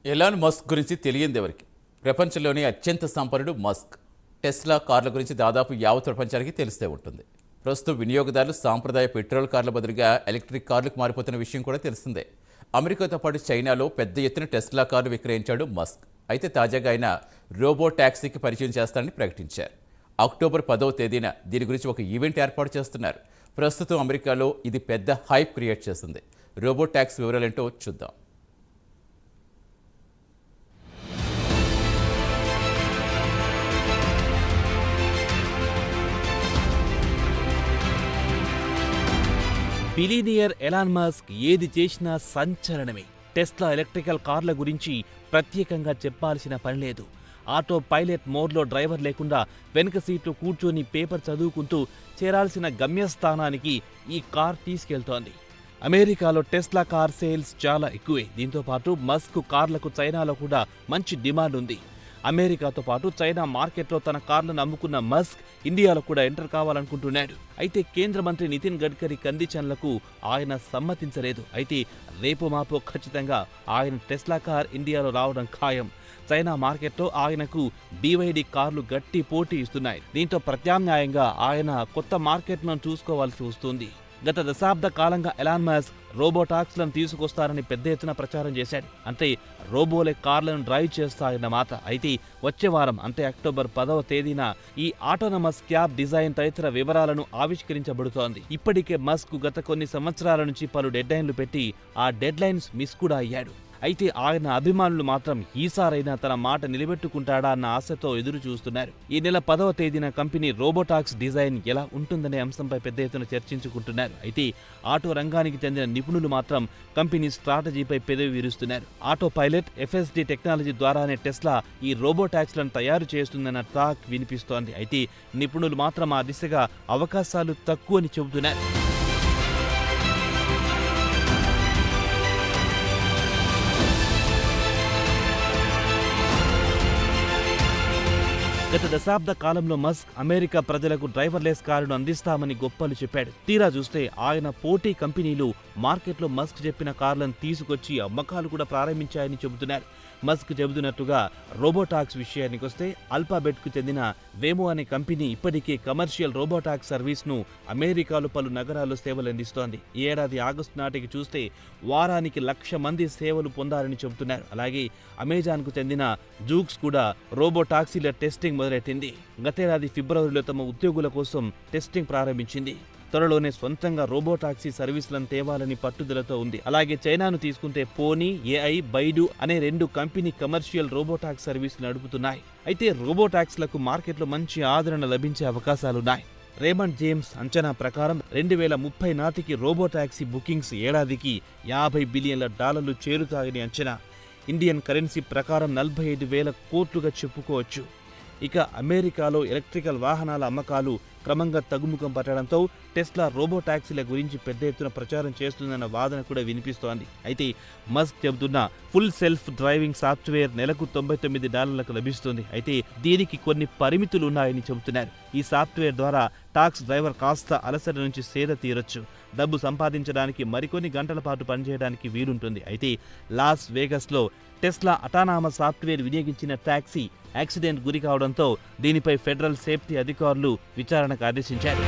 Elon Musk గురించి తెలియంది ఎవరికి? ప్రపంచంలోని అత్యంత సంపన్నుడు మస్క్. టెస్లా కార్ల గురించి దాదాపు యావత్ ప్రపంచానికి తెలిసే ఉంటుంది. ప్రస్తుతం వినియోగదారులు సాంప్రదాయ పెట్రోల్ కార్ల బదులుగా ఎలక్ట్రిక్ కార్లకు మారిపోతున్న విషయం కూడా తెలిసిందే. అమెరికాతో పాటు చైనాలో పెద్ద ఎత్తున టెస్లా కార్లు విక్రయించాడు మస్క్. అయితే తాజాగా ఆయన రోబో ట్యాక్సీకి పరిచయం చేస్తారని ప్రకటించారు. అక్టోబర్ 10వ తేదీన దీని గురించి ఒక ఈవెంట్ ఏర్పాటు చేస్తున్నారు. ప్రస్తుతం అమెరికాలో ఇది పెద్ద హైప్ క్రియేట్ చేస్తుంది. రోబో ట్యాక్సీ వివరాలేంటో చూద్దాం. బిలీనియర్ ఎలాన్ మస్క్ ఏది చేసినా సంచలనమే. టెస్లా ఎలక్ట్రికల్ కార్ల గురించి ప్రత్యేకంగా చెప్పాల్సిన పనిలేదు. ఆటో పైలట్ మోడ్లో డ్రైవర్ లేకుండా వెనుక సీట్లో కూర్చొని పేపర్ చదువుకుంటూ చేరాల్సిన గమ్యస్థానానికి ఈ కార్ తీసుకెళ్తోంది. అమెరికాలో టెస్లా కార్ సేల్స్ చాలా ఎక్కువే. దీంతో పాటు మస్క్ కార్లకు చైనాలో కూడా మంచి డిమాండ్ ఉంది. అమెరికాతో పాటు చైనా మార్కెట్లో తన కార్లను అమ్ముకున్న మస్క్ ఇండియాలో కూడా ఎంటర్ కావాలనుకుంటున్నాడు. అయితే కేంద్ర మంత్రి నితిన్ గడ్కరీ కండిషన్లకు ఆయన సమ్మతించలేదు. అయితే రేపు మాపో ఖచ్చితంగా ఆయన టెస్లా కార్ ఇండియాలో రావడం ఖాయం. చైనా మార్కెట్లో ఆయనకు BYD కార్లు గట్టి పోటీ ఇస్తున్నాయి. దీంతో ప్రత్యామ్నాయంగా ఆయన కొత్త మార్కెట్ను చూసుకోవాల్సి వస్తుంది. గత దశాబ్ద కాలంగా ఎలాన్ మస్క్ రోబోటాక్స్లను తీసుకొస్తారని పెద్ద ఎత్తున ప్రచారం చేశాడు. అంటే రోబోలే కార్లను డ్రైవ్ చేస్తాయన్నమాట. అయితే వచ్చే వారం అంటే అక్టోబర్ 10వ తేదీన ఈ ఆటోనమస్ క్యాబ్ డిజైన్ తదితర వివరాలను ఆవిష్కరించబడుతోంది. ఇప్పటికే మస్క్ గత కొన్ని సంవత్సరాల నుంచి పలు డెడ్లైన్లు పెట్టి ఆ డెడ్లైన్స్ మిస్ కూడా అయ్యాడు. అయితే ఆయన అభిమానులు మాత్రం ఈసారైనా తన మాట నిలబెట్టుకుంటాడా అన్న ఆశతో ఎదురు చూస్తున్నారు. ఈ నెల 10వ తేదీన కంపెనీ రోబోటాక్స్ డిజైన్ ఎలా ఉంటుందనే అంశంపై పెద్ద ఎత్తున చర్చించుకుంటున్నారు. అయితే ఆటో రంగానికి చెందిన నిపుణులు మాత్రం కంపెనీ స్ట్రాటజీపై పెదవి విరుస్తున్నారు. ఆటో పైలట్ FSD టెక్నాలజీ ద్వారానే టెస్లా ఈ రోబోటాక్స్లను తయారు చేస్తుందన్న టాక్ వినిపిస్తోంది. అయితే నిపుణులు మాత్రం ఆ దిశగా అవకాశాలు తక్కువని చెబుతున్నారు. గత దశాబ్ద కాలంలో మస్క్ అమెరికా ప్రజలకు డ్రైవర్లెస్ కారును అందిస్తామని గొప్పలు చెప్పాడు. తీరా చూస్తే ఆయన పోటీ కంపెనీలు మార్కెట్లో మస్క్ చెప్పిన కార్లను తీసుకొచ్చి అమ్మకాలు కూడా ప్రారంభించాయని చెబుతున్నారు. మస్క్ చెబుతున్నట్టుగా రోబోటాక్స్ విషయానికొస్తే అల్ఫాబెట్కు చెందిన వేమో అనే కంపెనీ ఇప్పటికే కమర్షియల్ రోబోటాక్స్ సర్వీస్ను అమెరికాలో పలు నగరాల్లో సేవలందిస్తోంది. ఈ ఏడాది ఆగస్టు నాటికి చూస్తే వారానికి 1,00,000 మంది సేవలు పొందారని చెబుతున్నారు. అలాగే అమెజాన్కు చెందిన జూక్స్ కూడా రోబోటాక్సీల టెస్టింగ్ మొదలెట్టింది. గతేడాది ఫిబ్రవరిలో తమ ఉద్యోగుల కోసం టెస్టింగ్ ప్రారంభించింది. త్వరలోనే సొంతంగా రోబోటాక్సీ సర్వీసులను తేవాలని పట్టుదలతో ఉంది. అలాగే చైనాను తీసుకుంటే పోనీ, AI, బైడు అనే 2 కంపెనీ కమర్షియల్ రోబోటాక్స్ సర్వీసులు నడుపుతున్నాయి. అయితే రోబోటాక్స్లకు మార్కెట్లో మంచి ఆదరణ లభించే అవకాశాలున్నాయి. రేమండ్ జేమ్స్ అంచనా ప్రకారం 2030 నాటికి రోబోటాక్సీ బుకింగ్స్ ఏడాదికి $50 బిలియన్ల చేరుతాయని అంచనా. ఇండియన్ కరెన్సీ ప్రకారం 45,000 కోట్లుగా చెప్పుకోవచ్చు. ఇక అమెరికాలో ఎలక్ట్రికల్ వాహనాల అమ్మకాలు క్రమంగా తగ్గుముఖం పట్టడంతో టెస్లా రోబోటాక్సీల గురించి పెద్ద ఎత్తున ప్రచారం చేస్తుందన్న వాదన కూడా వినిపిస్తోంది. అయితే మస్క్ చెబుతున్న ఫుల్ సెల్ఫ్ డ్రైవింగ్ సాఫ్ట్వేర్ నెలకు $99 లభిస్తుంది. అయితే దీనికి కొన్ని పరిమితులు ఉన్నాయని చెబుతున్నారు. ఈ సాఫ్ట్వేర్ ద్వారా టాక్సీ డ్రైవర్ కాస్త అలసట నుంచి సేద తీరొచ్చు. డబ్బు సంపాదించడానికి మరికొన్ని గంటల పాటు పనిచేయడానికి వీలుంటుంది. అయితే లాస్ వేగస్లో టెస్లా అటానామస్ సాఫ్ట్వేర్ వినియోగించిన టాక్సీ యాక్సిడెంట్ గురి కావడంతో దీనిపై ఫెడరల్ సేఫ్టీ అధికారులు విచారణకు ఆదేశించారు.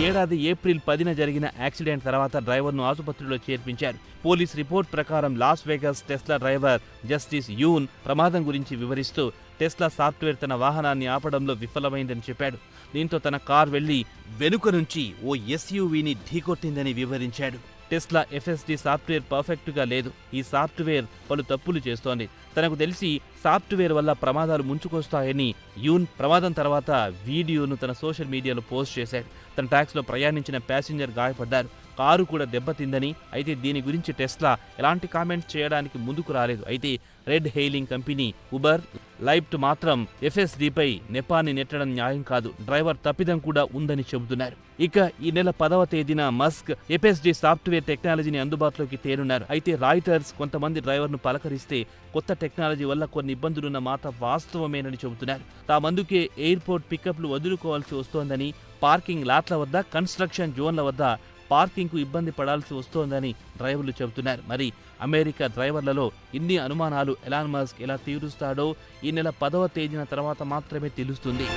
ఏడాది ఏప్రిల్ 10న జరిగిన యాక్సిడెంట్ తర్వాత డ్రైవర్ను ఆసుపత్రిలో చేర్పించారు. పోలీస్ రిపోర్ట్ ప్రకారం loss Vegas Tesla driver justice యూన్ ప్రమాదం గురించి వివరిస్తూ టెస్లా సాఫ్ట్వేర్ తన వాహనాన్ని ఆపడంలో విఫలమైందని చెప్పాడు. దీంతో తన కార్ వెళ్లి వెనుక నుంచి ఓ SUVని ఢీకొట్టిందని వివరించాడు. టెస్లా FSD సాఫ్ట్వేర్ పర్ఫెక్ట్గా లేదు. ఈ సాఫ్ట్వేర్ పలు తప్పులు చేస్తోంది. తనకు తెలిసి సాఫ్ట్వేర్ వల్ల ప్రమాదాలు ముంచుకొస్తాయని యూన్ ప్రమాదం తర్వాత వీడియోను తన సోషల్ మీడియాలో పోస్ట్ చేశాడు. తన ట్యాక్సీలో ప్రయాణించిన ప్యాసింజర్ గాయపడ్డారు. కారు కూడా దెబ్బతిందని, అయితే దీని గురించి టెస్లా ఎలాంటి కామెంట్స్ చేయడానికి ముందుకు రాలేదు. అయితే రెడ్ హెయిలింగ్ కంపెనీ ఉబర్, లైఫ్ట్ మాత్రం FSDపై నెపాన్ని నెట్టడం న్యాయం కాదు, డ్రైవర్ తప్పిదం కూడా ఉందని చెబుతున్నారు. ఇక ఈ నెల 10వ తేదీన మస్క్ FSD సాఫ్ట్వేర్ టెక్నాలజీని అందుబాటులోకి తేనున్నారు. అయితే రాయిటర్స్ కొంతమంది డ్రైవర్ను పలకరిస్తే కొత్త టెక్నాలజీ వల్ల కొన్ని ఇబ్బందులున్న మాట వాస్తవమేనని చెబుతున్నారు. తామందుకే ఎయిర్పోర్ట్ పికప్లు వదులుకోవాల్సి వస్తోందని, పార్కింగ్ లాట్ల వద్ద, కన్స్ట్రక్షన్ జోన్ల వద్ద పార్కింగ్కు ఇబ్బంది పడాల్సి వస్తోందని డ్రైవర్లు చెబుతున్నారు. మరి అమెరికా డ్రైవర్లలో ఇన్ని అనుమానాలు ఎలాన్ మస్క్ ఎలా తీరుస్తాడో ఈ నెల 10వ తేదీన తర్వాత మాత్రమే తెలుస్తుంది.